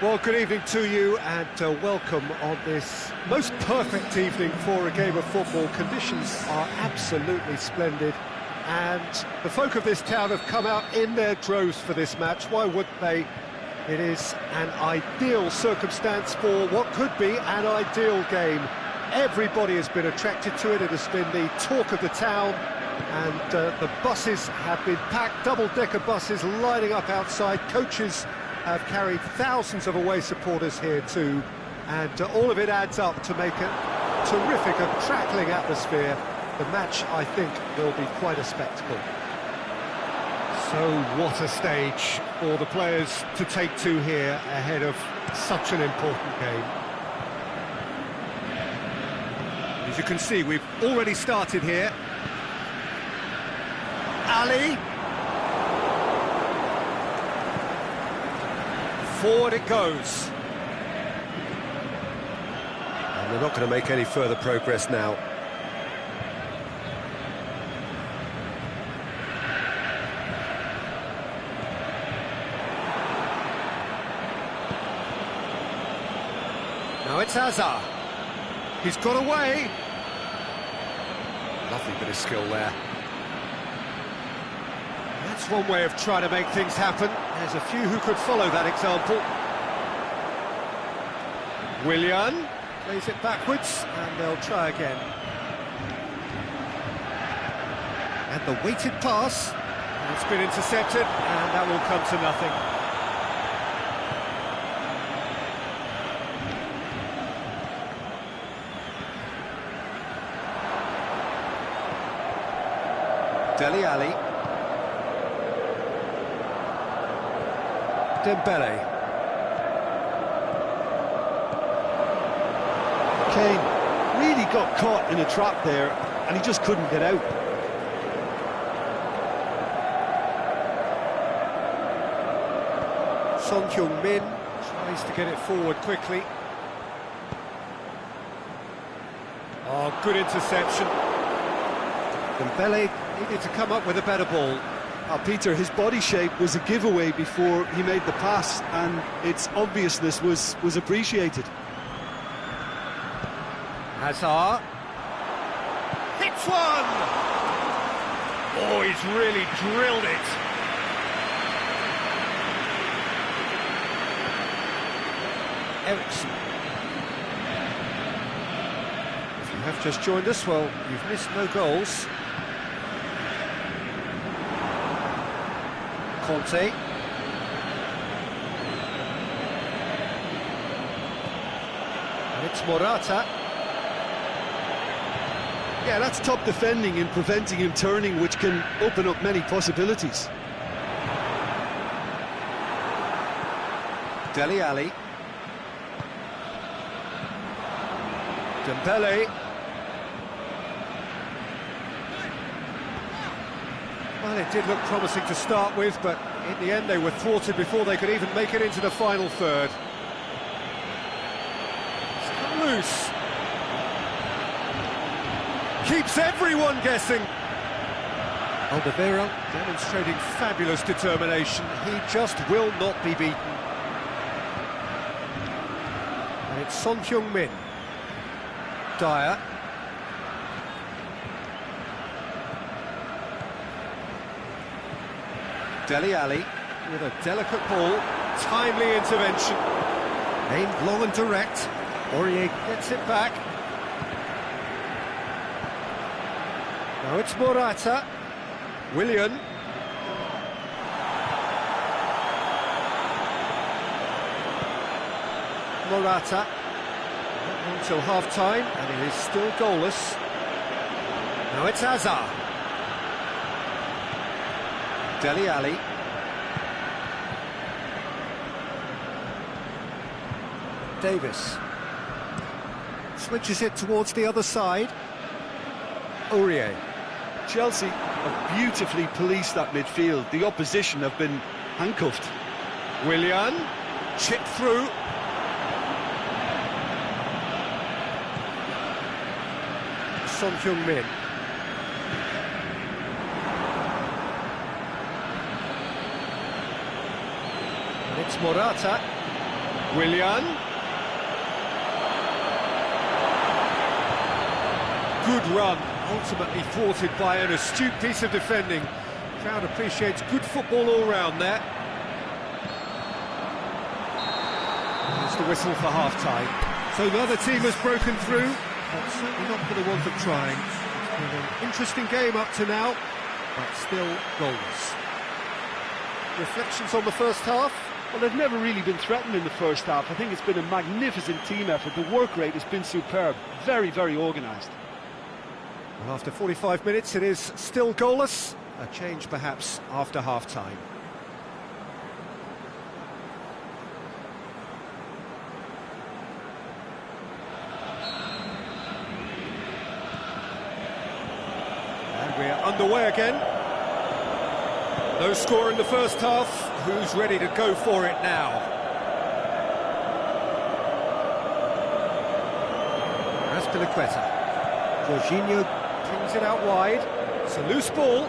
Well, good evening to you and welcome on this most perfect evening for a game of football. Conditions are absolutely splendid and the folk of this town have come out in their droves for this match. Why wouldn't they? It is an ideal circumstance for what could be an ideal game. Everybody has been attracted to it. It has been the talk of the town and the buses have been packed, double-decker buses lining up outside. Coaches have carried thousands of away supporters here too, and all of it adds up to make a terrific, crackling atmosphere. The match, I think, will be quite a spectacle. So what a stage for the players to take to here ahead of such an important game. As you can see, we've already started here. Ali. Forward it goes. And they're not going to make any further progress now. Now it's Hazard. He's got away. Lovely bit of skill there. That's one way of trying to make things happen. There's a few who could follow that example. Willian plays it backwards, and they'll try again. And the weighted pass. It's been intercepted, and that will come to nothing. Dele Alli. Dembele. Kane really got caught in a trap there and he just couldn't get out. Son Heung-min tries to get it forward quickly. Oh, good interception. Dembele needed to come up with a better ball. Peter, his body shape was a giveaway before he made the pass, and its obviousness was appreciated. Hazard. Hits one! Oh, he's really drilled it. Ericsson. If you have just joined us, well, you've missed no goals. Conte. And it's Morata. Yeah, that's top defending and preventing him turning, which can open up many possibilities. Dele Alli. Dembele. Well, it did look promising to start with, but in the end they were thwarted before they could even make it into the final third. It's come loose. Keeps everyone guessing. Alderweireld demonstrating fabulous determination. He just will not be beaten. And it's Son Heung-min. Dyer. Dele Alli with a delicate ball, timely intervention, aimed long and direct. Aurier gets it back. Now it's Morata. Willian. Morata. Not until half-time, and it is still goalless. Now it's Hazard. Dele Alli. Davis. Switches it towards the other side. Aurier. Chelsea have beautifully policed that midfield. The opposition have been handcuffed. Willian. Chip through. Son Heung-min. It's Morata. Willian. Good run, ultimately thwarted by an astute piece of defending. Crowd appreciates good football all round there. There's the whistle for half-time. So the other team has broken through, but certainly not for the want of trying. It's been an interesting game up to now, but still goalless. Reflections on the first half? Well, they've never really been threatened in the first half. I think it's been a magnificent team effort. The work rate has been superb. Very, very organised. Well, after 45 minutes, it is still goalless. A change, perhaps, after half-time. And we're underway again. No score in the first half. Who's ready to go for it now? Azpilicueta. Jorginho brings it out wide. It's a loose ball.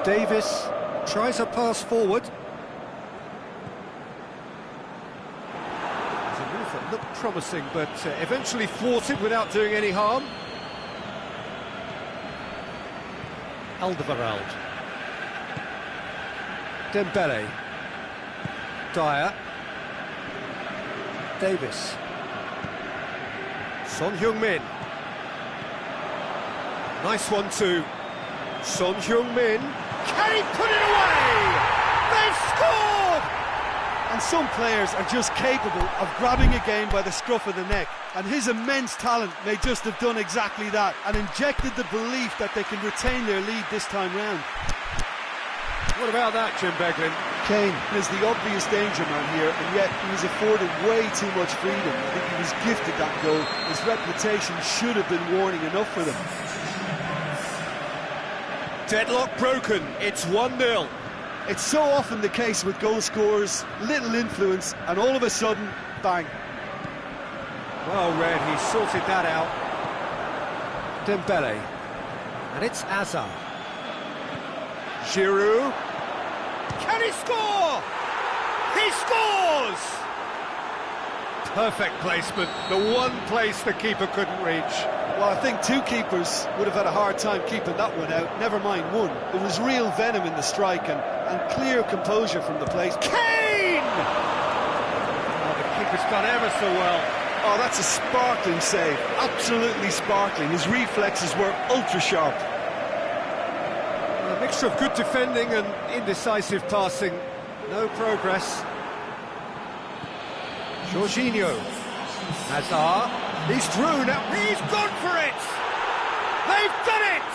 Davis tries a pass forward. It's a move that looked promising, but eventually thwarted without doing any harm. Alderweireld. Dembele. Dyer. Davis. Son Heung-min. Nice one too. Son Heung-min. Can he put it away? They've scored! And some players are just capable of grabbing a game by the scruff of the neck, and his immense talent may just have done exactly that and injected the belief that they can retain their lead this time round. What about that, Jim Beglin? Kane is the obvious danger man here, and yet he was afforded way too much freedom. I think he was gifted that goal. His reputation should have been warning enough for them. Deadlock broken, it's 1-0. It's so often the case with goal scorers, little influence, and all of a sudden, bang. Well read, he sorted that out. Dembele. And it's Hazard. Giroud. Can he score? He scores! Perfect placement, the one place the keeper couldn't reach. Well, I think two keepers would have had a hard time keeping that one out, never mind one. There was real venom in the strike and clear composure from the plate. Kane! Oh, the keeper's done ever so well. Oh, that's a sparkling save, absolutely sparkling. His reflexes were ultra-sharp. A mixture of good defending and indecisive passing. No progress. Jorginho. Hazard. He's through now. He's gone for it! They've done it!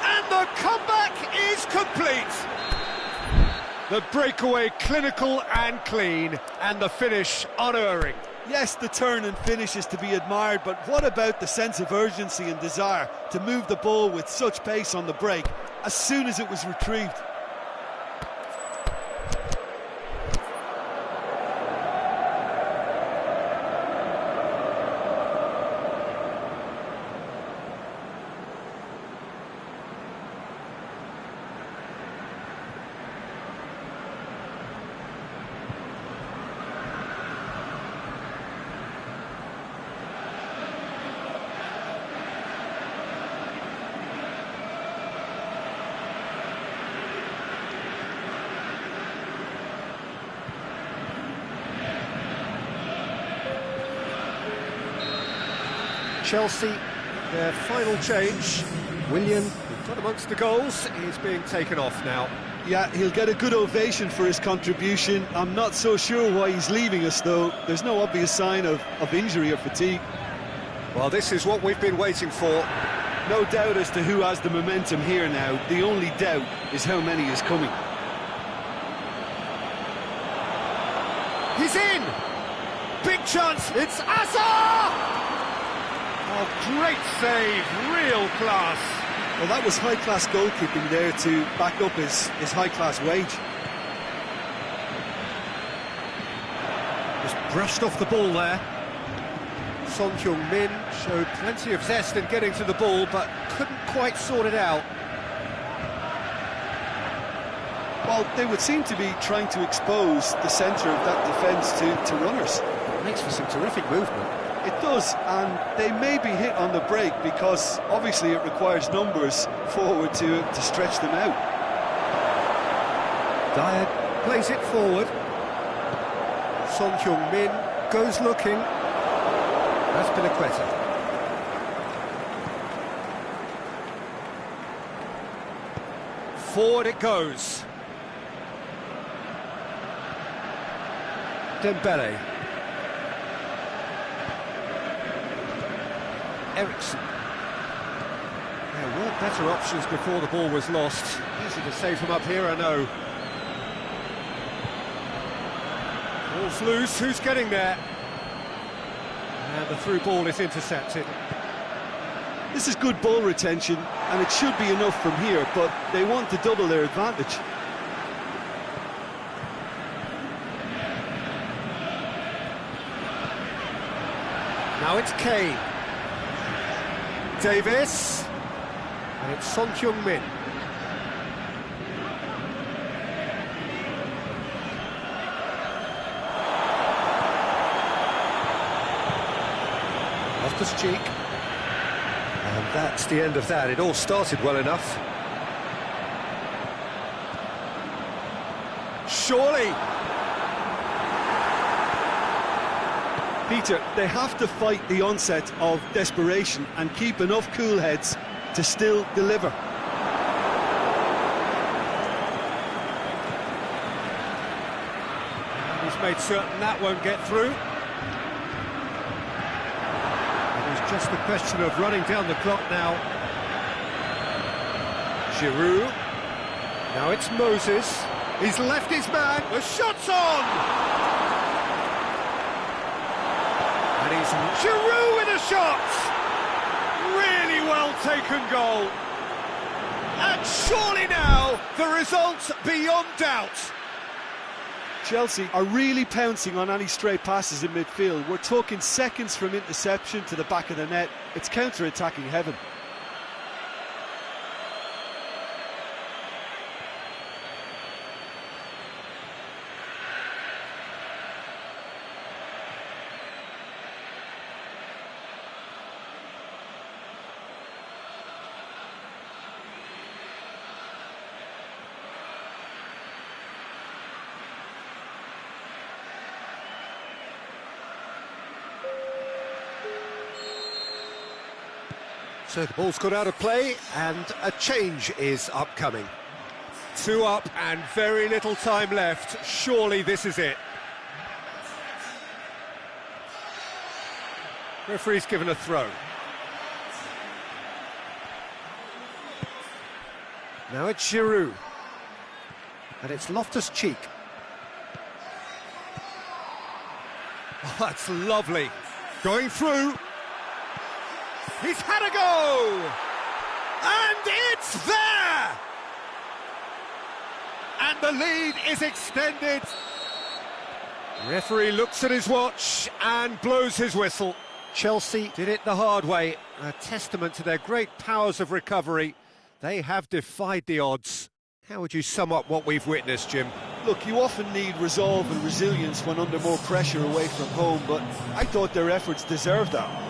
And the comeback is complete! The breakaway clinical and clean, and the finish unerring. Yes, the turn and finish is to be admired, but what about the sense of urgency and desire to move the ball with such pace on the break as soon as it was retrieved? Chelsea, their final change. Willian, who got amongst the goals, is being taken off now. Yeah, he'll get a good ovation for his contribution. I'm not so sure why he's leaving us, though. There's no obvious sign of injury or fatigue. Well, this is what we've been waiting for. No doubt as to who has the momentum here now. The only doubt is how many is coming. He's in! Big chance, it's Hazard! Oh, great save, real class. Well, that was high-class goalkeeping there to back up his high-class wage. Just brushed off the ball there. Son Heung-min showed plenty of zest in getting to the ball, but couldn't quite sort it out. Well, they would seem to be trying to expose the centre of that defence to runners. Makes for some terrific movement. It does, and they may be hit on the break because obviously it requires numbers forward to stretch them out. Dyer plays it forward. Son Heung-min goes looking. That's Pinaqueta. Forward it goes. Dembele. Eriksson. There weren't better options before the ball was lost. Easy to save from up here, I know. Ball's loose, who's getting there? And the through ball is intercepted. This is good ball retention, and it should be enough from here, but they want to double their advantage. Now it's Kane. Davis. And it's Son Heung-min. Loftus-Cheek. And that's the end of that. It all started well enough. Surely. Peter, they have to fight the onset of desperation and keep enough cool heads to still deliver. He's made certain that won't get through. It was just a question of running down the clock now. Giroud. Now it's Moses. He's left his man. The shot's on! And he's Giroud with a shot! Really well taken goal. And surely now, the result's beyond doubt. Chelsea are really pouncing on any stray passes in midfield. We're talking seconds from interception to the back of the net. It's counter-attacking heaven. So the ball's got out of play and a change is upcoming. 2 up and very little time left. Surely this is it. Referee's given a throw. Now it's Giroud. And it's Loftus-Cheek. Oh, that's lovely. Going through. He's had a go! And it's there! And the lead is extended. Referee looks at his watch and blows his whistle. Chelsea did it the hard way. A testament to their great powers of recovery. They have defied the odds. How would you sum up what we've witnessed, Jim? Look, you often need resolve and resilience when under more pressure away from home, but I thought their efforts deserved that.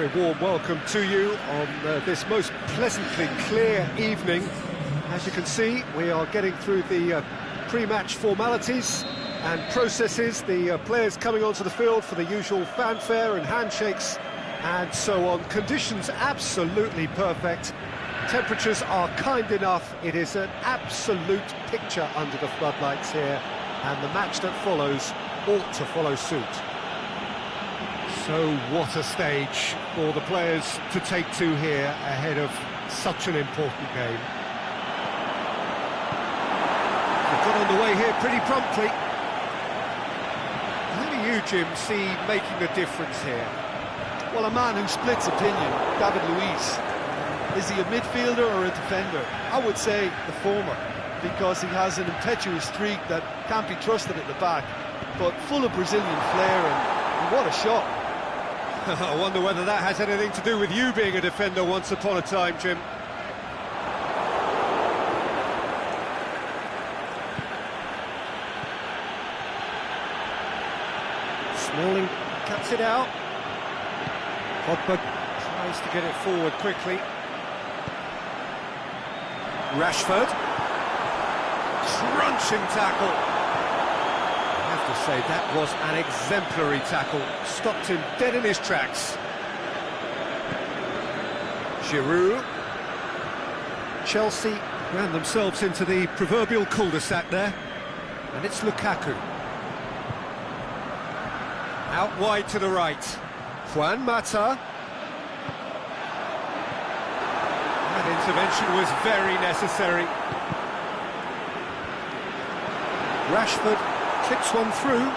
Very warm welcome to you on this most pleasantly clear evening. As you can see, we are getting through the pre-match formalities and processes, the players coming onto the field for the usual fanfare and handshakes and so on. Conditions absolutely perfect. Temperatures are kind enough. It is an absolute picture under the floodlights here, and the match that follows ought to follow suit. So what a stage for the players to take to here ahead of such an important game. They've got on the way here pretty promptly. How do you, Jim, see making a difference here? Well, a man who splits opinion, David Luiz. Is he a midfielder or a defender? I would say the former, because he has an impetuous streak that can't be trusted at the back, but full of Brazilian flair, and what a shot. I wonder whether that has anything to do with you being a defender once upon a time, Jim. Smalling cuts it out. Pogba tries to get it forward quickly. Rashford. Crunching tackle. I have to say, that was an exemplary tackle. Stopped him dead in his tracks. Giroud. Chelsea ran themselves into the proverbial cul-de-sac there. And it's Lukaku. Out wide to the right. Juan Mata. That intervention was very necessary. Rashford clips one through.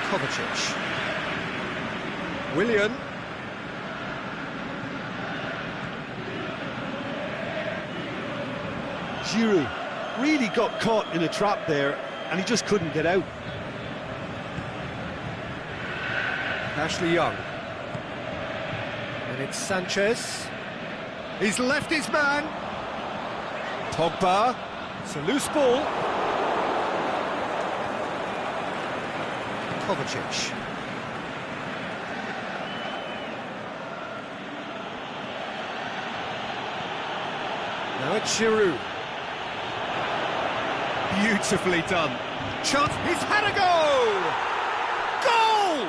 Kovacic. Willian. Giroud really got caught in a trap there, and he just couldn't get out. Ashley Young. And it's Sanchez. He's left his man. Pogba. It's a loose ball. Kovacic. Now it's Giroud. Beautifully done. Chance. He's had a goal! Goal!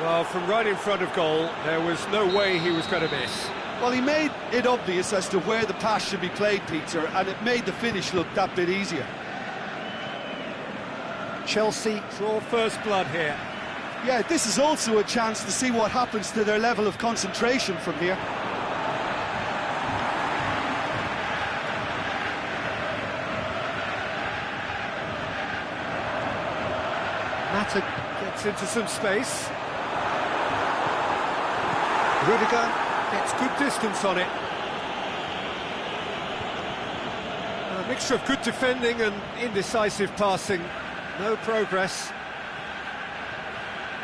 Well, from right in front of goal, there was no way he was going to miss. Well, he made it obvious as to where the pass should be played, Peter, and it made the finish look that bit easier. Chelsea draw first blood here. Yeah, this is also a chance to see what happens to their level of concentration from here. Mata gets into some space. Rudiger gets good distance on it. A mixture of good defending and indecisive passing. No progress.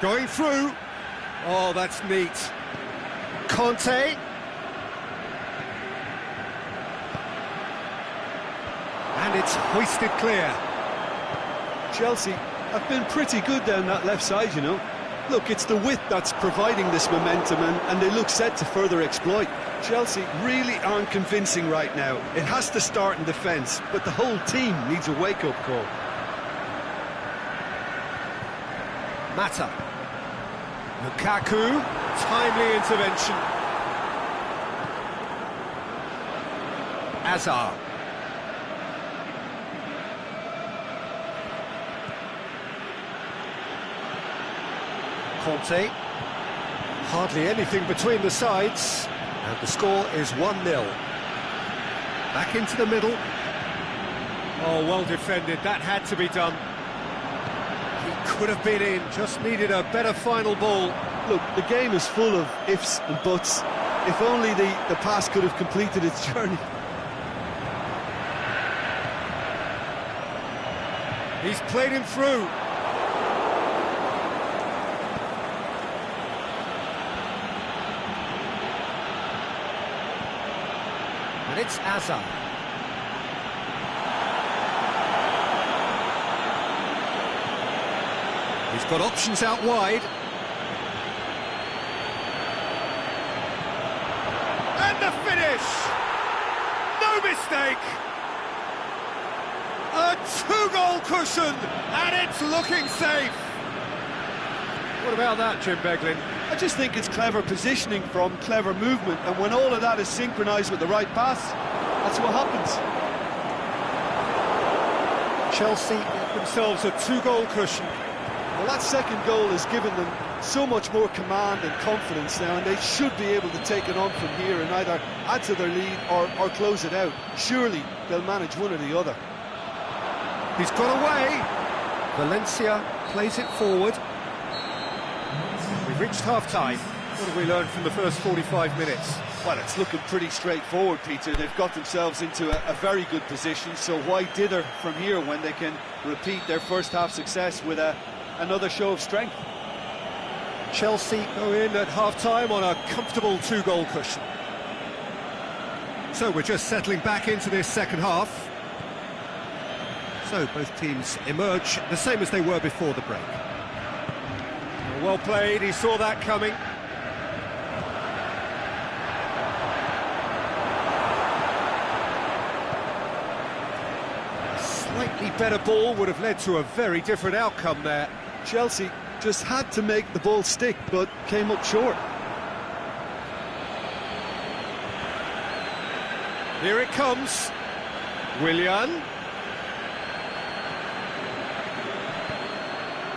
Going through. Oh, that's neat. Conte. And it's hoisted clear. Chelsea have been pretty good down that left side, you know. Look, it's the width that's providing this momentum, and they look set to further exploit. Chelsea really aren't convincing right now. It has to start in defence, but the whole team needs a wake-up call. Mata. Lukaku. Timely intervention. Azar. Conte. Hardly anything between the sides, and the score is 1-0. Back into the middle. Oh, well defended, that had to be done. He could have been in, just needed a better final ball. Look, the game is full of ifs and buts. If only the pass could have completed its journey. He's played him through. And it's Azar. He's got options out wide. And the finish! No mistake! A two-goal cushion, and it's looking safe. What about that, Jim Beglin? I just think it's clever positioning from clever movement, and when all of that is synchronised with the right pass, that's what happens. Chelsea get themselves a two-goal cushion. Well, that second goal has given them so much more command and confidence now, and they should be able to take it on from here and either add to their lead or close it out. Surely they'll manage one or the other. He's got away. Valencia plays it forward. We've reached half-time. What have we learned from the first 45 minutes? Well, it's looking pretty straightforward, Peter. They've got themselves into a very good position, so why dither from here when they can repeat their first-half success with another show of strength? Chelsea go in at half-time on a comfortable two-goal cushion. So we're just settling back into this second half. So both teams emerge the same as they were before the break. Well played, he saw that coming. A slightly better ball would have led to a very different outcome there. Chelsea just had to make the ball stick, but came up short. Here it comes. Willian.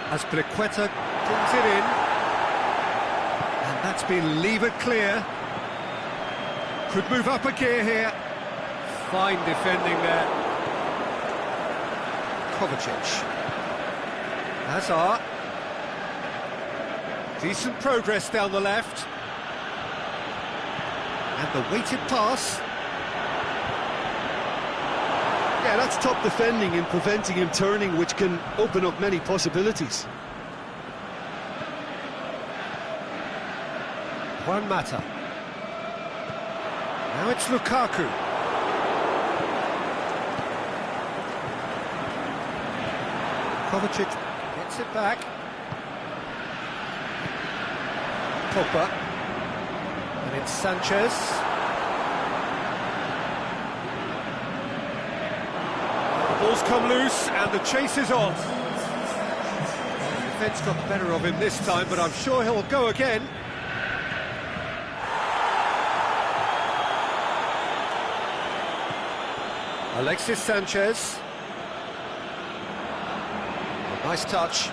Azpilicueta pulls it in. And that's been levered clear. Could move up a gear here. Fine defending there. Kovacic. Hazard. Decent progress down the left. And the weighted pass. Yeah, that's top defending and preventing him turning, which can open up many possibilities. Juan Mata. Now it's Lukaku. Kovacic gets it back. Pogba. And it's Sanchez. Ball's come loose and the chase is on. The defence got the better of him this time, but I'm sure he'll go again. Alexis Sanchez. A nice touch.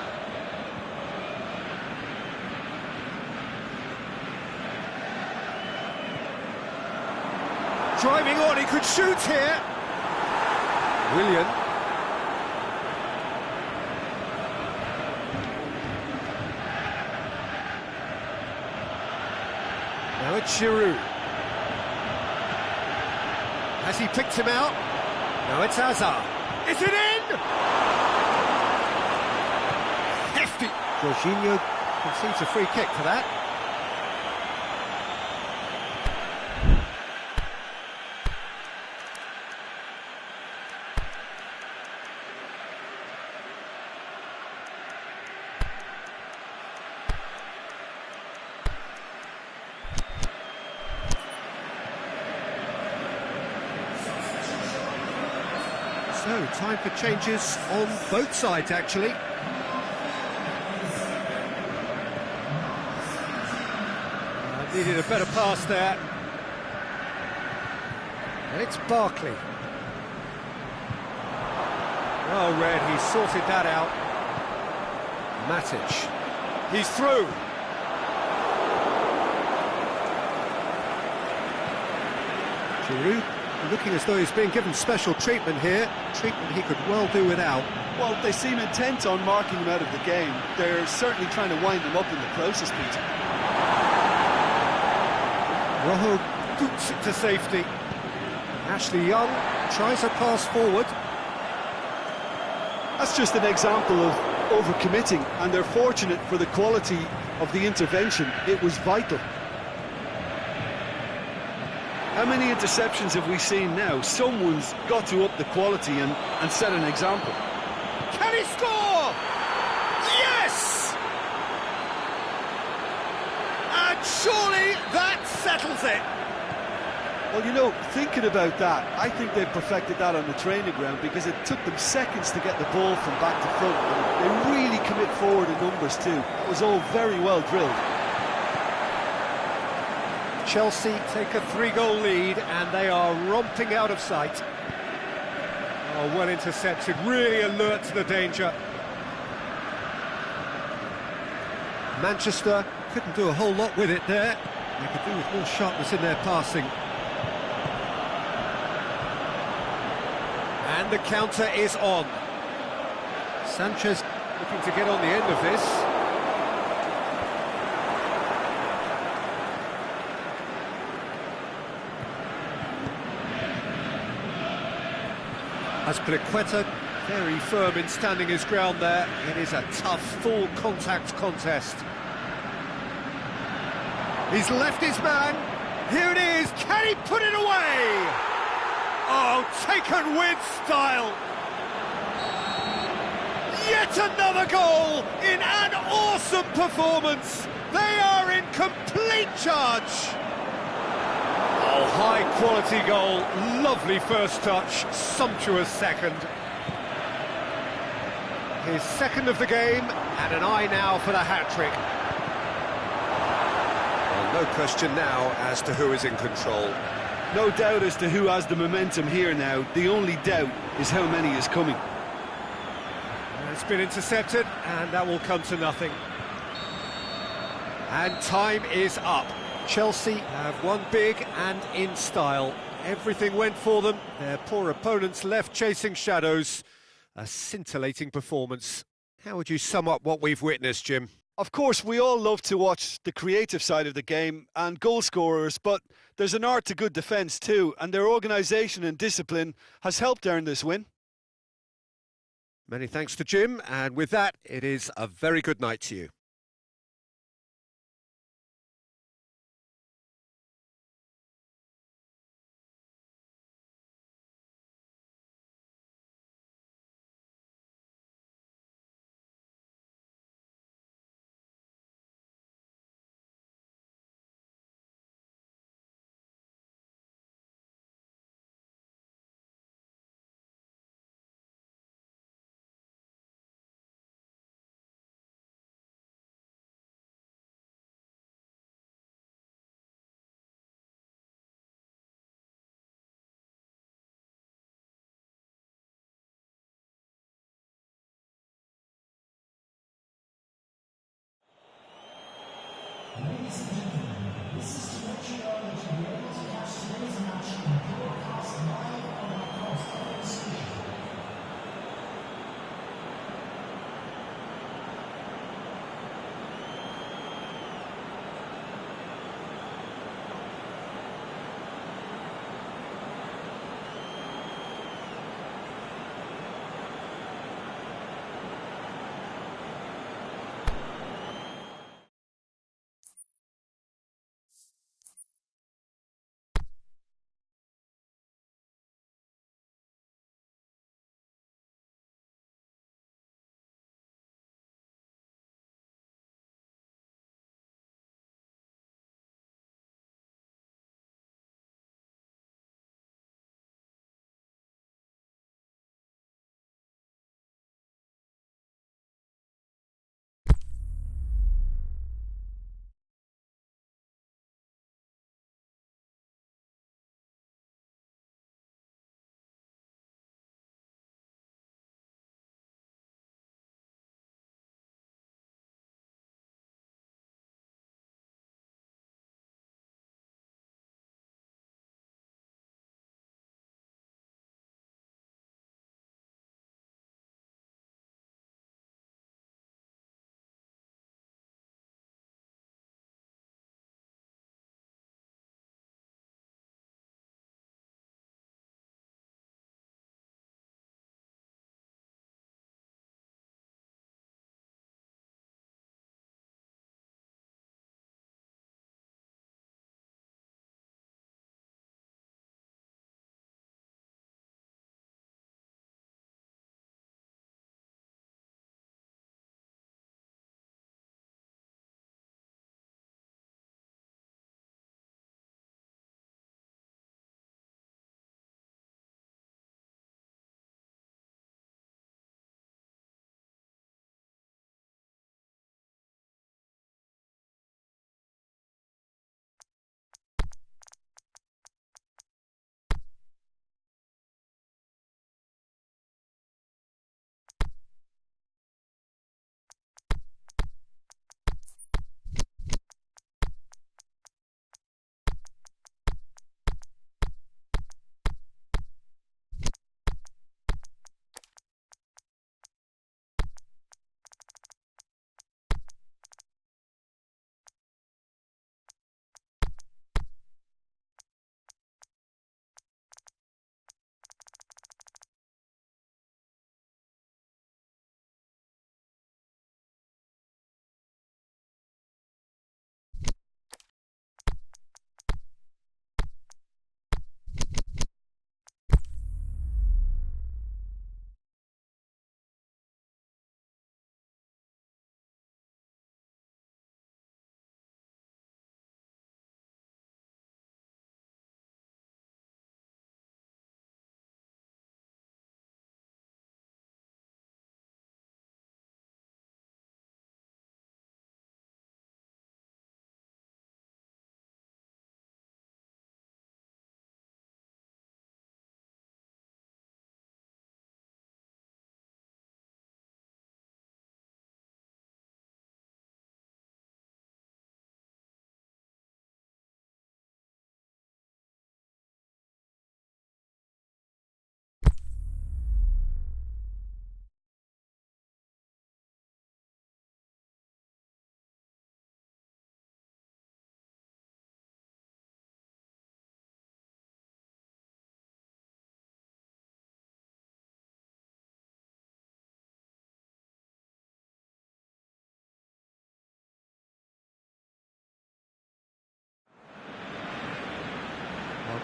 Driving on, he could shoot here. Willian. Now it's Giroud. Has he picked him out? Now it's Hazard. Is it in? Hefty. Jorginho concedes a free kick for that. So, time for changes on both sides, actually. Needed a better pass there. And it's Barkley. Well read, he sorted that out. Matic. He's through. Giroud. Looking as though he's being given special treatment here, treatment he could well do without. Well, they seem intent on marking him out of the game. They're certainly trying to wind him up in the process, Peter. Rojo boots it to safety. Ashley Young tries a pass forward. That's just an example of overcommitting, and they're fortunate for the quality of the intervention. It was vital. How many interceptions have we seen now? Someone's got to up the quality and set an example. Can he score? Yes! Surely that settles it. Well, you know, thinking about that, I think they've perfected that on the training ground because it took them seconds to get the ball from back to front. And they really commit forward in numbers too. That was all very well drilled. Chelsea take a 3-goal lead and they are romping out of sight. Oh, well intercepted, really alert to the danger. Manchester couldn't do a whole lot with it there. They could do with more sharpness in their passing. And the counter is on. Sanchez looking to get on the end of this. Azpilicueta very firm in standing his ground there. It is a tough, full contact contest. He's left his man. Here it is. Can he put it away? Oh, taken with style. Yet another goal in an awesome performance. They are in complete charge. Oh, high-quality goal. Lovely first touch. Sumptuous second. His second of the game, and an eye now for the hat-trick. Well, no question now as to who is in control. No doubt as to who has the momentum here now. The only doubt is how many is coming. It's been intercepted, and that will come to nothing. And time is up. Chelsea have won big and in style. Everything went for them. Their poor opponents left chasing shadows. A scintillating performance. How would you sum up what we've witnessed, Jim? Of course, we all love to watch the creative side of the game and goal scorers, but there's an art to good defence too, and their organisation and discipline has helped earn this win. Many thanks to Jim, and with that, it is a very good night to you.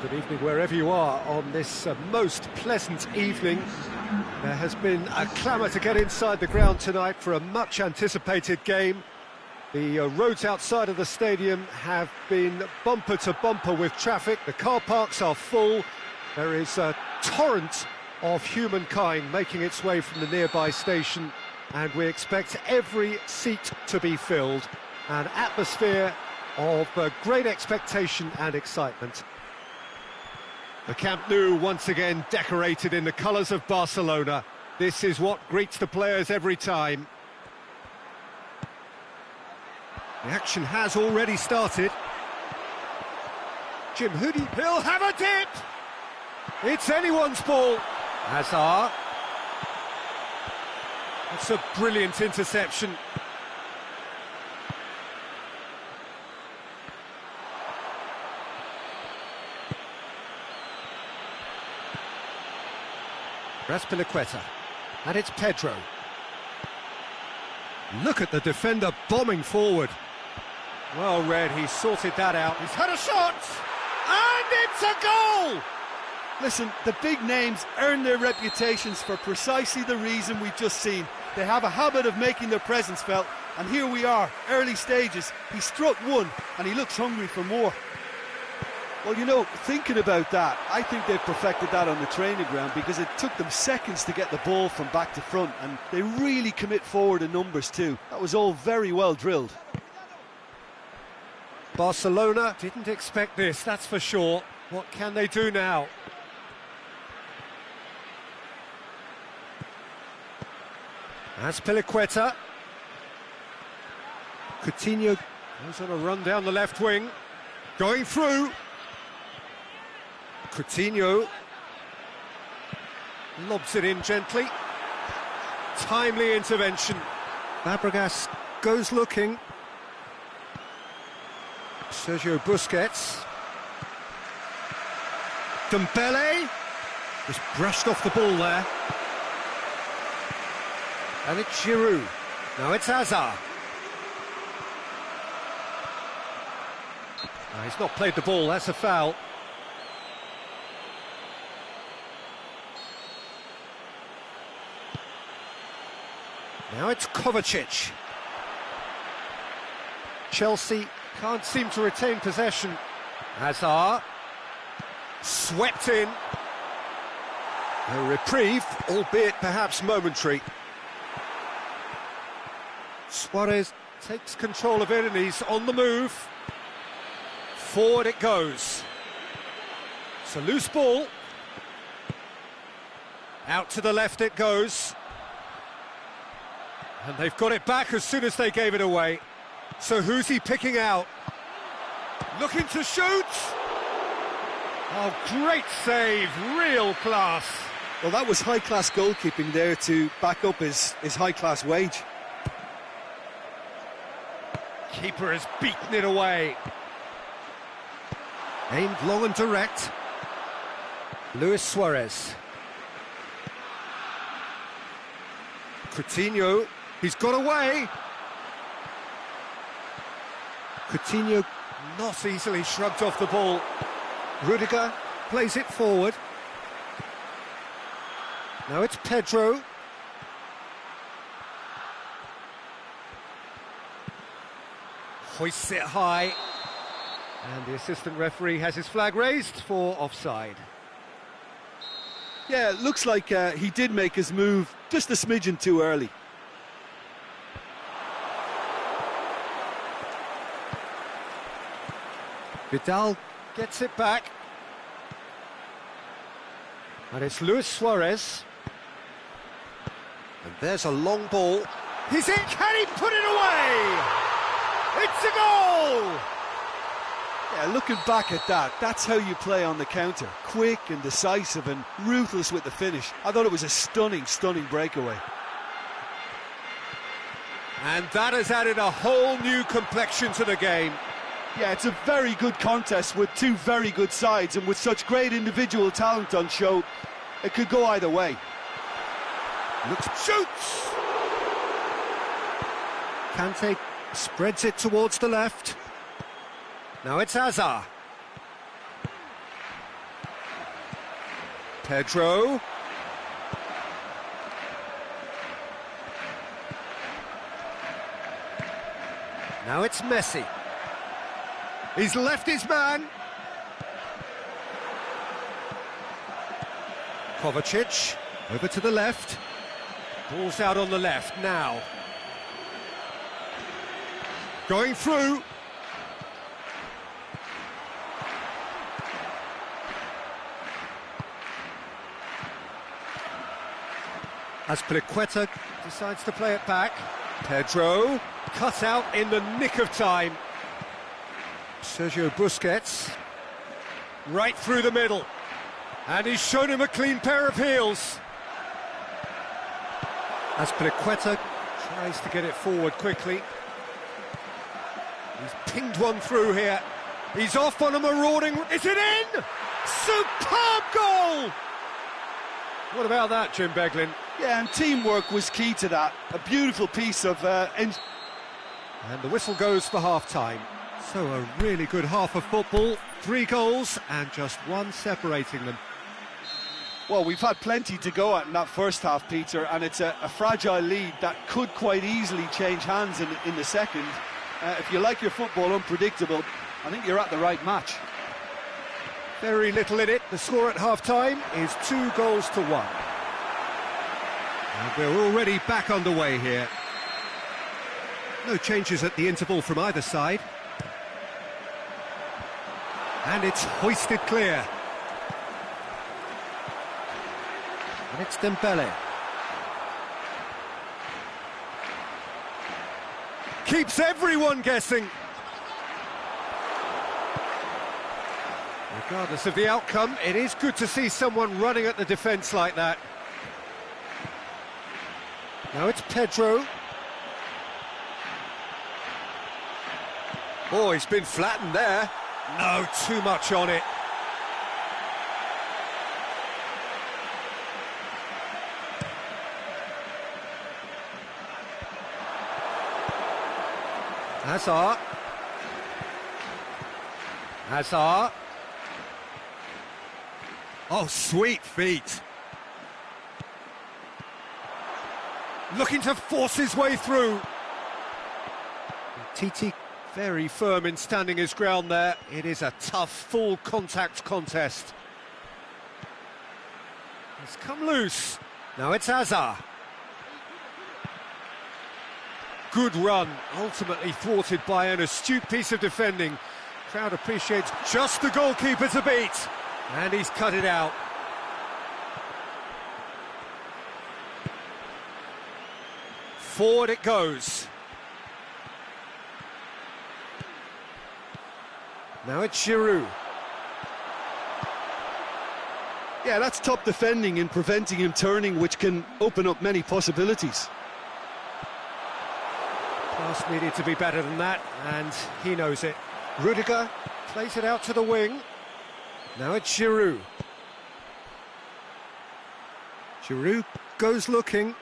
Good evening wherever you are on this most pleasant evening. There has been a clamour to get inside the ground tonight for a much anticipated game. The roads outside of the stadium have been bumper to bumper with traffic. The car parks are full. There is a torrent of humankind making its way from the nearby station, and we expect every seat to be filled. An atmosphere of great expectation and excitement. The Camp Nou once again decorated in the colours of Barcelona. This is what greets the players every time. The action has already started. Jim, he'll have a dip! It's anyone's ball. Hazard. That's a brilliant interception. Raspilicueta, and it's Pedro. Look at the defender bombing forward. Well read, he sorted that out. He's had a shot, and it's a goal! Listen, the big names earn their reputations for precisely the reason we've just seen. They have a habit of making their presence felt, and here we are, early stages. He struck one, and he looks hungry for more. Well, you know, thinking about that, I think they've perfected that on the training ground, because it took them seconds to get the ball from back to front, and they really commit forward in numbers too. That was all very well drilled. Barcelona didn't expect this, that's for sure. What can they do now? Azpilicueta. Coutinho goes on a run down the left wing. Going through. Coutinho lobs it in gently. Timely intervention. Fabregas goes looking. Sergio Busquets. Dembele just brushed off the ball there. And it's Giroud. Now it's Hazard. No, he's not played the ball, that's a foul. Now it's Kovacic. Chelsea can't seem to retain possession. Hazard. Swept in. A reprieve, albeit perhaps momentary. Suarez takes control of it and he's on the move. Forward it goes. It's a loose ball. Out to the left it goes. And they've got it back as soon as they gave it away. So who's he picking out? Looking to shoot! Oh, great save, real class. Well, that was high-class goalkeeping there to back up his high-class wage. Keeper has beaten it away. Aimed long and direct. Luis Suarez. Coutinho, he's got away. Coutinho not easily shrugged off the ball. Rudiger plays it forward. Now it's Pedro. Hoists it high. And the assistant referee has his flag raised for offside. Yeah, it looks like he did make his move just a smidgen too early. Vidal gets it back. And it's Luis Suarez. And there's a long ball. He's in, can he put it away? It's a goal! Yeah, looking back at that, that's how you play on the counter. Quick and decisive and ruthless with the finish. I thought it was a stunning, stunning breakaway. And that has added a whole new complexion to the game. Yeah, it's a very good contest with two very good sides, and with such great individual talent on show, it could go either way. Shoots! Kante spreads it towards the left. Now it's Hazard. Pedro. Now it's Messi. He's left his man. Kovacic, over to the left. Ball's out on the left now. Going through. Azpilicueta decides to play it back. Pedro, cut out in the nick of time. Sergio Busquets, right through the middle. And he's shown him a clean pair of heels. Azpilicueta tries to get it forward quickly. He's pinged one through here. He's off on a marauding... Is it in? Superb goal! What about that, Jim Beglin? Yeah, and teamwork was key to that. A beautiful piece of... And the whistle goes for half-time. So a really good half of football. 3 goals and just one separating them. Well, we've had plenty to go at in that first half, Peter, and it's a fragile lead that could quite easily change hands in the second. If you like your football unpredictable, I think you're at the right match. Very little in it. The score at half-time is 2 goals to 1. And we're already back underway here. No changes at the interval from either side. And it's hoisted clear. And it's Dembele. Keeps everyone guessing. Regardless of the outcome, it is good to see someone running at the defence like that. Now it's Pedro. Oh, he's been flattened there. No, too much on it. Hazard. Hazard. Oh, sweet feet. Looking to force his way through. Titi very firm in standing his ground there. It is a tough, full contact contest. It's come loose. Now it's Hazard. Good run, ultimately thwarted by an astute piece of defending. Crowd appreciates just the goalkeeper to beat. And he's cut it out. Forward it goes. Now it's Giroud. Yeah, that's top defending and preventing him turning, which can open up many possibilities. Pass needed to be better than that, and he knows it. Rudiger plays it out to the wing. Now it's Giroud. Giroud goes looking.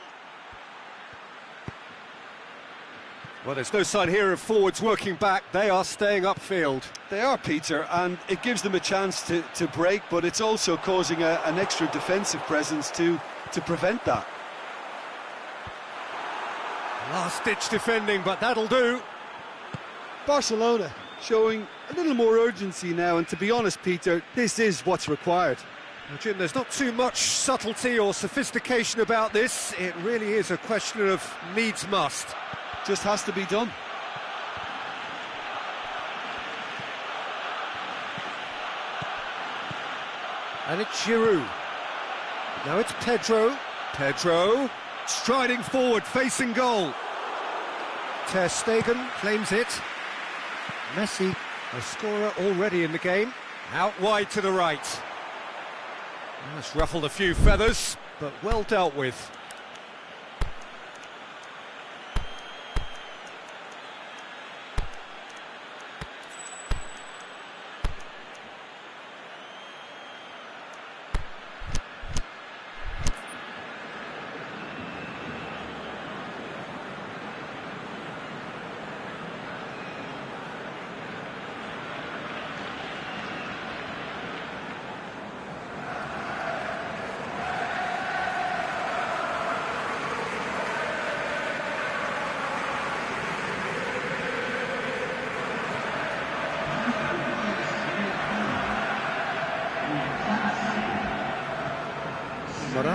Well, there's no sign here of forwards working back. They are staying upfield. They are, Peter, and it gives them a chance to break, but it's also causing an extra defensive presence to prevent that. Last-ditch defending, but that'll do. Barcelona showing a little more urgency now, and to be honest, Peter, this is what's required. Now, Jim, there's not too much subtlety or sophistication about this. It really is a question of needs must. Just has to be done. And it's Giroud. Now it's Pedro. Pedro striding forward, facing goal. Ter Stegen claims it. Messi, a scorer already in the game. Out wide to the right. That's ruffled a few feathers, but well dealt with.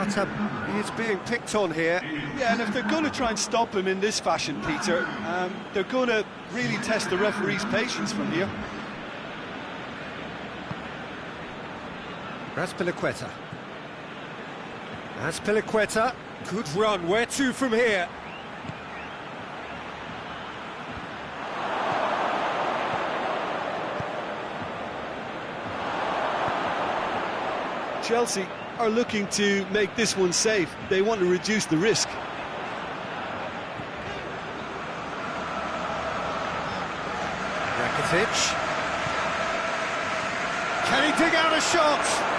Morata is being picked on here. Yeah, and if they're going to try and stop him in this fashion, Peter, they're going to really test the referee's patience from here. Azpilicueta. Azpilicueta, good run. Where to from here? Chelsea are looking to make this one safe. They want to reduce the risk. Rakitic. Can he dig out a shot?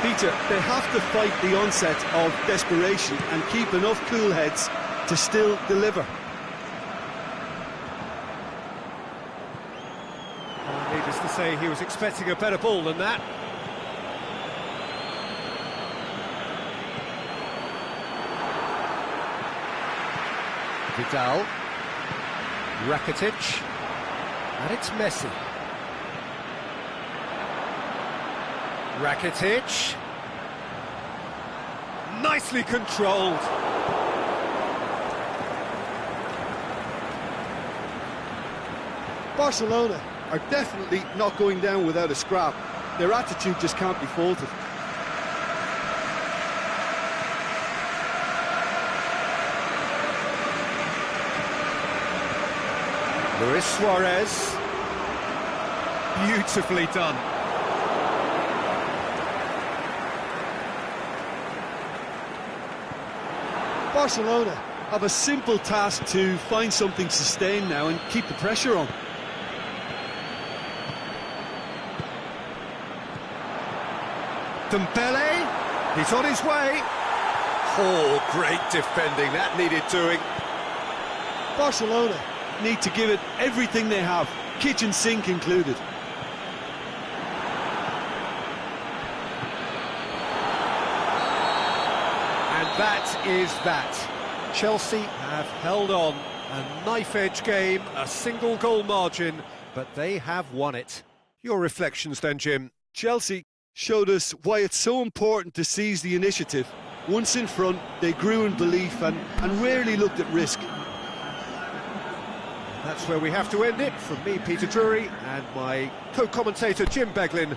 Peter, they have to fight the onset of desperation and keep enough cool heads to still deliver. Needless to say, he was expecting a better ball than that. Vidal, Rakitic, and it's Messi. Rakitic, nicely controlled. Barcelona are definitely not going down without a scrap. Their attitude just can't be faulted. Luis Suarez, beautifully done. Barcelona have a simple task to find something sustained now and keep the pressure on. Dembele, he's on his way. Oh, great defending, that needed doing. Barcelona need to give it everything they have, kitchen sink included. And that is that. Chelsea have held on. A knife-edge game, a single goal margin, but they have won it. Your reflections then, Jim? Chelsea showed us why it's so important to seize the initiative. Once in front, they grew in belief and rarely looked at risk. That's where we have to end it. From me, Peter Drury, and my co-commentator, Jim Beglin.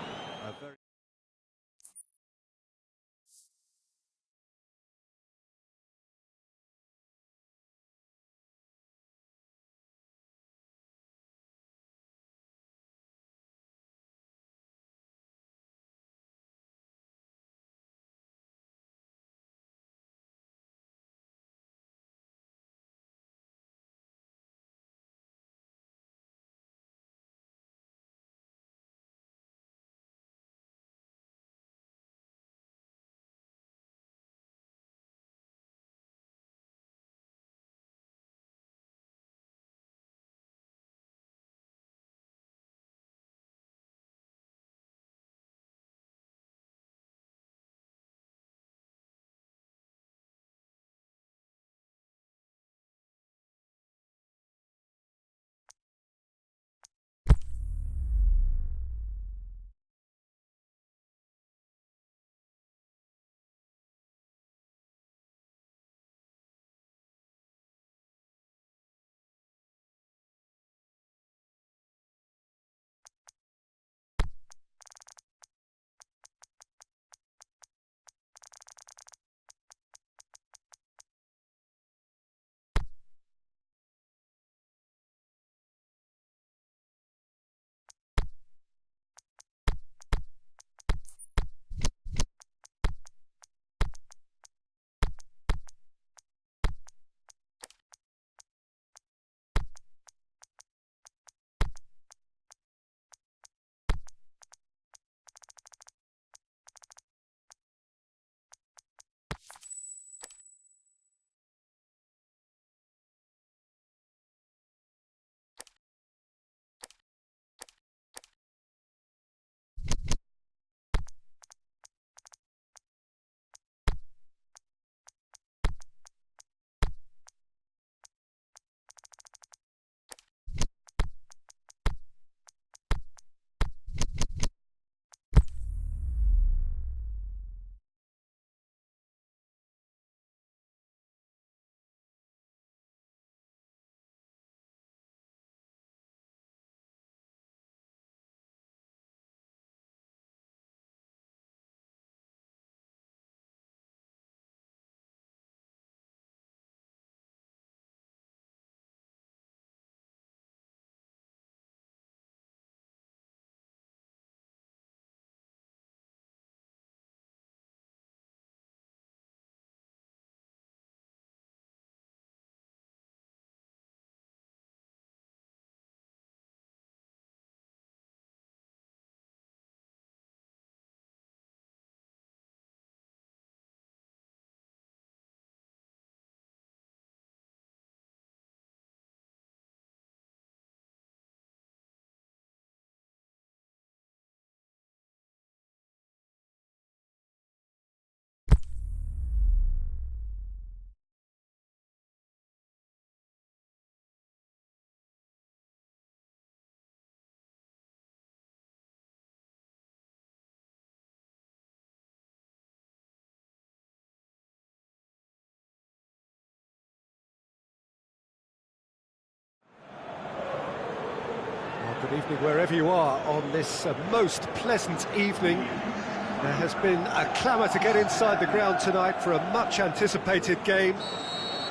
Good evening wherever you are on this most pleasant evening. There has been a clamour to get inside the ground tonight for a much-anticipated game.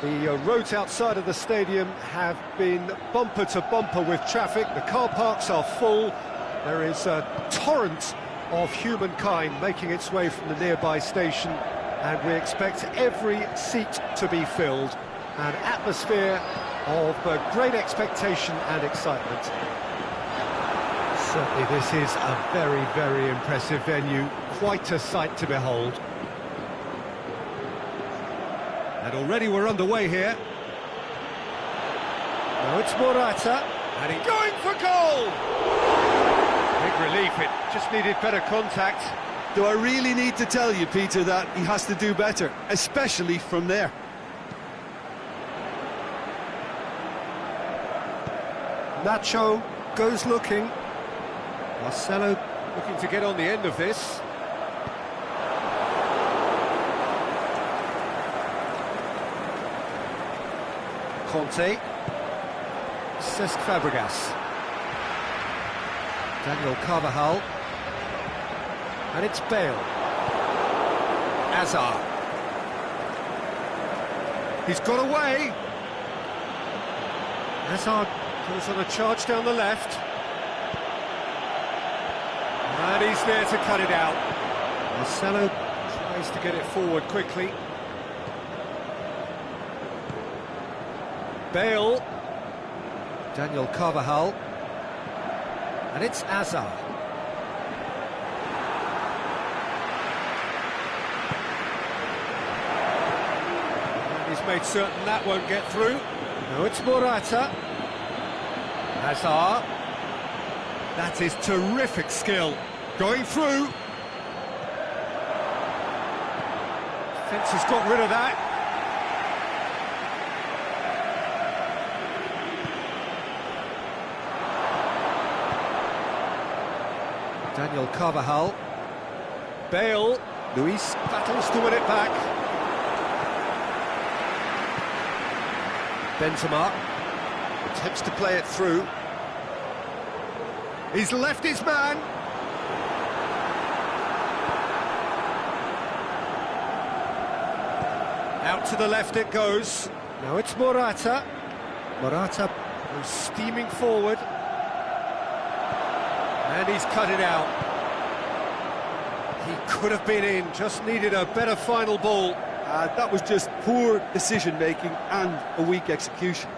The roads outside of the stadium have been bumper to bumper with traffic. The car parks are full. There is a torrent of humankind making its way from the nearby station, and we expect every seat to be filled. An atmosphere of great expectation and excitement. Certainly this is a very, very impressive venue. Quite a sight to behold. And already we're underway here. Now it's Morata, and he's going for goal! Big relief, it just needed better contact. Do I really need to tell you, Peter, that he has to do better, especially from there? Nacho goes looking. Marcelo looking to get on the end of this. Conte. Cesc Fabregas. Daniel Carvajal. And it's Bale. Hazard. He's got away. Hazard goes on a charge down the left. And he's there to cut it out. Marcelo tries to get it forward quickly. Bale. Daniel Carvajal. And it's Hazard. And he's made certain that won't get through. No, it's Morata. Hazard. That is terrific skill. Going through. Defence has got rid of that. Daniel Carvajal. Bale. Luis battles to win it back. Benzema attempts to play it through. He's left his man. Out to the left it goes. Now it's Morata. Morata goes steaming forward. And he's cut it out. He could have been in, just needed a better final ball. That was just poor decision-making and a weak execution.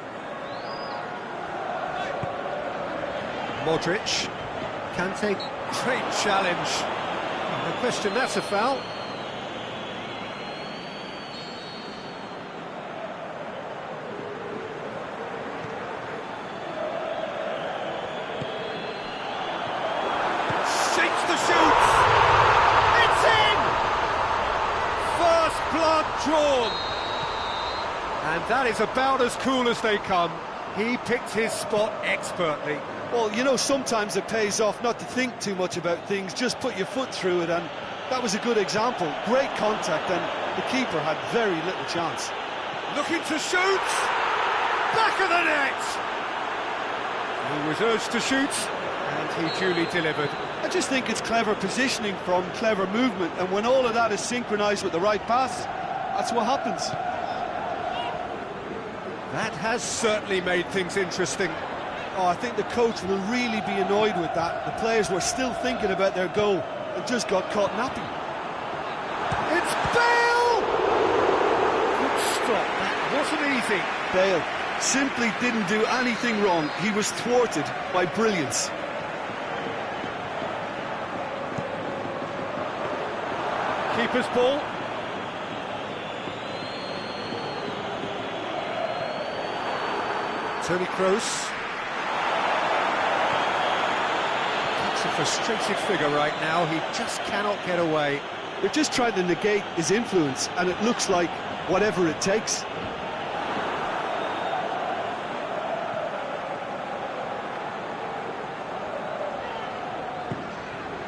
Modric. Kante. Great challenge. No question that's a foul. Shakes the shoots. It's in! First blood drawn. And that is about as cool as they come. He picked his spot expertly. Well, you know, sometimes it pays off not to think too much about things, just put your foot through it, and that was a good example. Great contact, and the keeper had very little chance. Looking to shoot! Back of the net! He was urged to shoot, and he duly delivered. I just think it's clever positioning from clever movement, and when all of that is synchronised with the right pass, that's what happens. That has certainly made things interesting. Oh, I think the coach will really be annoyed with that. The players were still thinking about their goal and just got caught napping. It's Bale! Good stop, that wasn't easy. Bale simply didn't do anything wrong. He was thwarted by brilliance. Keeper's ball. Toni Kroos. That's a frustrated figure right now. He just cannot get away. They're just trying to negate his influence, and it looks like whatever it takes.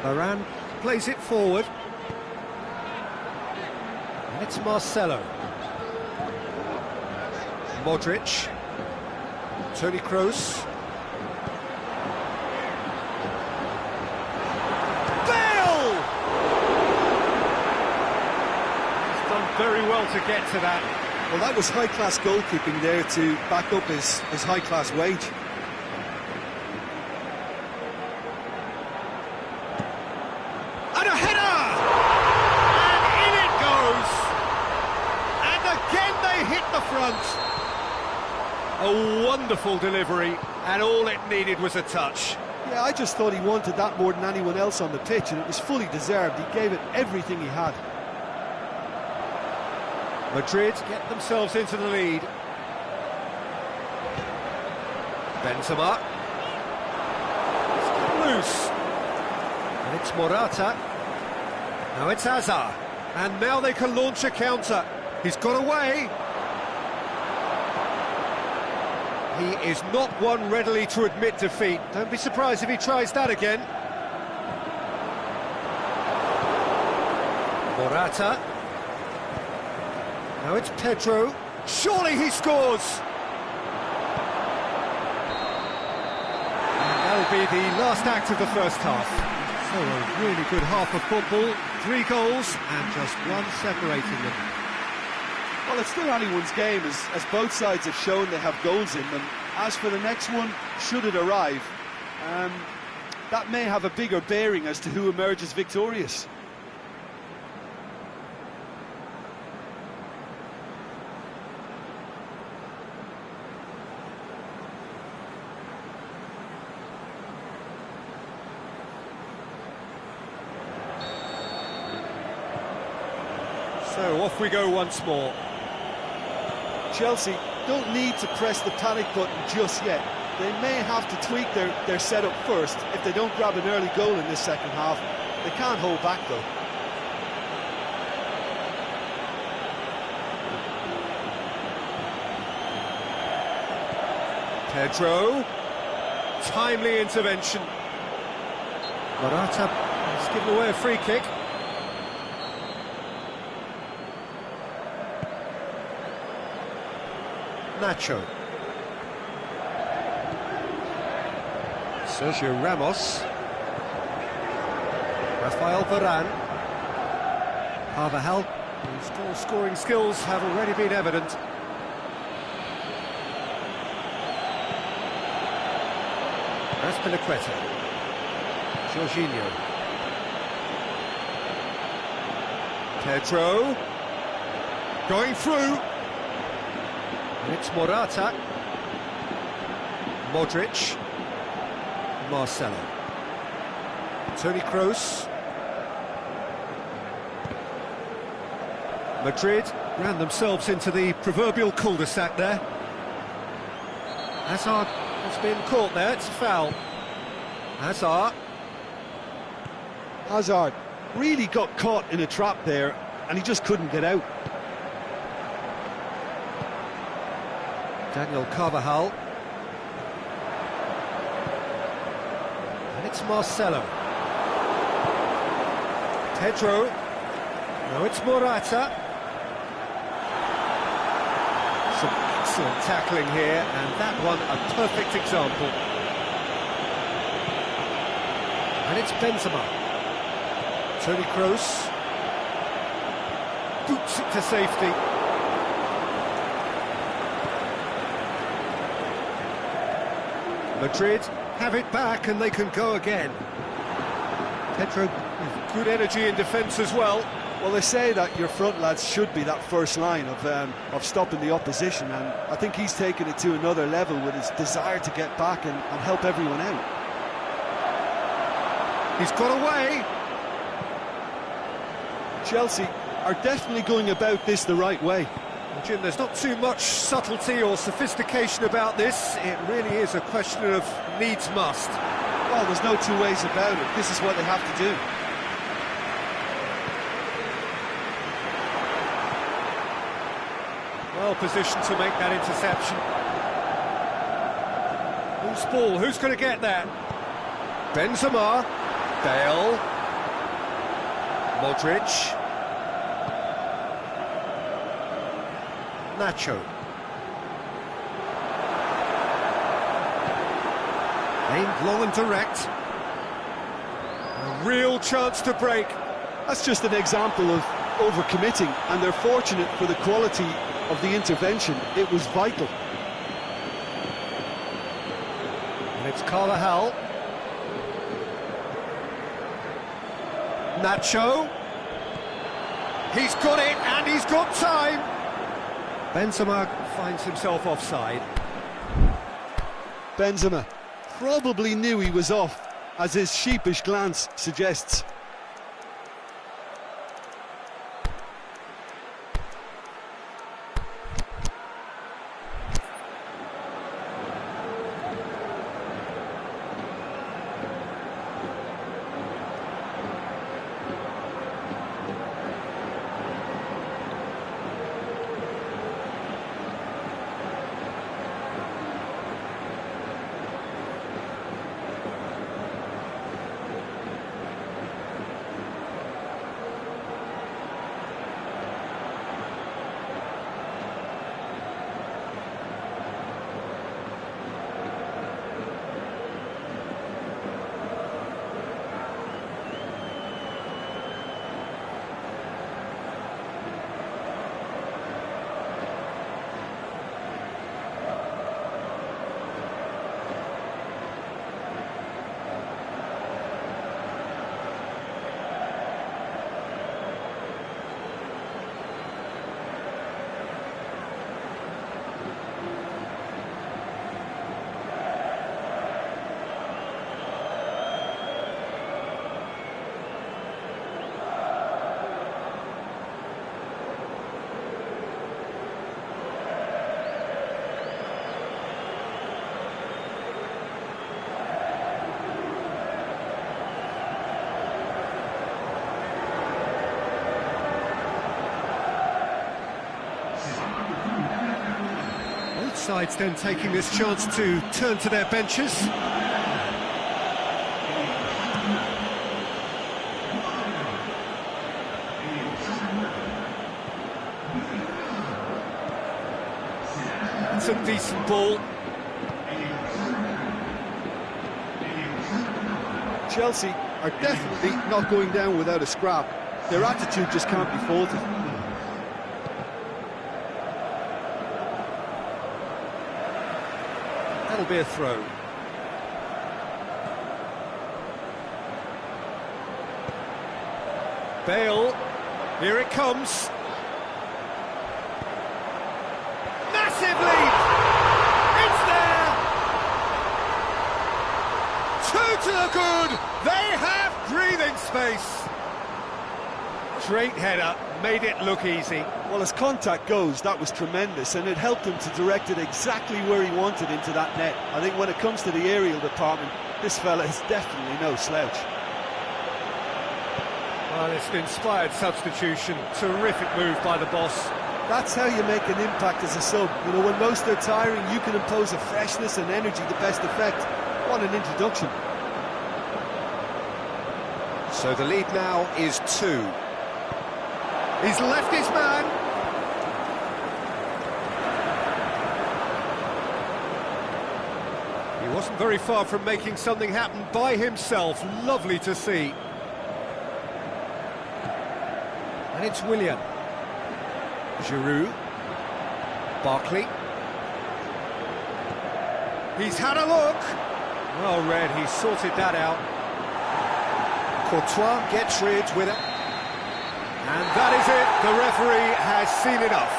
Varane plays it forward. And it's Marcelo. Modric. Toni Kroos. well to get to that. Well, that was high-class goalkeeping there to back up his high-class wage. And a header! And in it goes! And again they hit the front. A wonderful delivery, and all it needed was a touch. Yeah, I just thought he wanted that more than anyone else on the pitch, and it was fully deserved. He gave it everything he had. Madrid get themselves into the lead. Benzema. It's cut loose. And it's Morata. Now it's Hazard. And now they can launch a counter. He's got away. He is not one readily to admit defeat. Don't be surprised if he tries that again. Morata. Now it's Pedro. Surely he scores! And that'll be the last act of the first half. So a really good half of football. 3 goals and just one separating them. Well, it's still anyone's game, as both sides have shown they have goals in them. As for the next one, should it arrive, that may have a bigger bearing as to who emerges victorious. So off we go once more. Chelsea don't need to press the panic button just yet. They may have to tweak their setup first if they don't grab an early goal in this second half. They can't hold back though. Pedro, timely intervention. Morata has given away a free kick. Nacho. Sergio Ramos. Rafael Varane. Carvajal, whose goal-scoring skills have already been evident. Azpilicueta. Jorginho. Pedro. Going through. And it's Morata. Modric. Marcelo. Toni Kroos. Madrid ran themselves into the proverbial cul-de-sac there. Hazard has been caught there, it's a foul. Hazard really got caught in a trap there, and he just couldn't get out. Daniel Carvajal. And it's Marcelo. Pedro. No, it's Morata. Some excellent tackling here, and that one a perfect example. And it's Benzema. Toni Kroos. Boots it to safety. Madrid have it back and they can go again. Pedro with good energy in defence as well. Well, they say that your front lads should be that first line of stopping the opposition, and I think he's taken it to another level with his desire to get back and help everyone out. He's got away. Chelsea are definitely going about this the right way. Jim, there's not too much subtlety or sophistication about this. It really is a question of needs must. Well, there's no two ways about it. This is what they have to do. Well positioned to make that interception. Who's ball? Who's going to get that? Benzema. Bale. Modric. Nacho. Aimed long and direct. A real chance to break. That's just an example of overcommitting, and they're fortunate for the quality of the intervention. It was vital. And it's Carvajal. Nacho. He's got it, and he's got time. Benzema finds himself offside. Benzema probably knew he was off, as his sheepish glance suggests. Sides then taking this chance to turn to their benches. It's a decent ball. Chelsea are definitely not going down without a scrap. Their attitude just can't be faulted. That'll be a throw. Bale, here it comes. Massive lead! It's there! Two to the good! They have breathing space! Straight header, made it look easy. Well, as contact goes, that was tremendous, and it helped him to direct it exactly where he wanted into that net. I think when it comes to the aerial department, this fella is definitely no slouch. Well, it's an inspired substitution. Terrific move by the boss. That's how you make an impact as a sub. You know, when most are tiring, you can impose a freshness and energy to best effect. What an introduction. So the lead now is 2. He's left his man. He wasn't very far from making something happen by himself. Lovely to see. And it's Willian. Giroud. Barkley. He's had a look. Well read, he sorted that out. Courtois gets rid with it. And that is it, the referee has seen enough.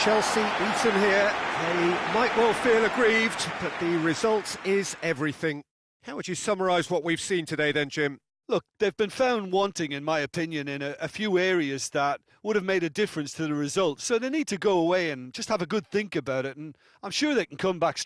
Chelsea beaten here, they might well feel aggrieved, but the result is everything. How would you summarise what we've seen today then, Jim? Look, they've been found wanting, in my opinion, in a few areas that would have made a difference to the result. So they need to go away and just have a good think about it, and I'm sure they can come back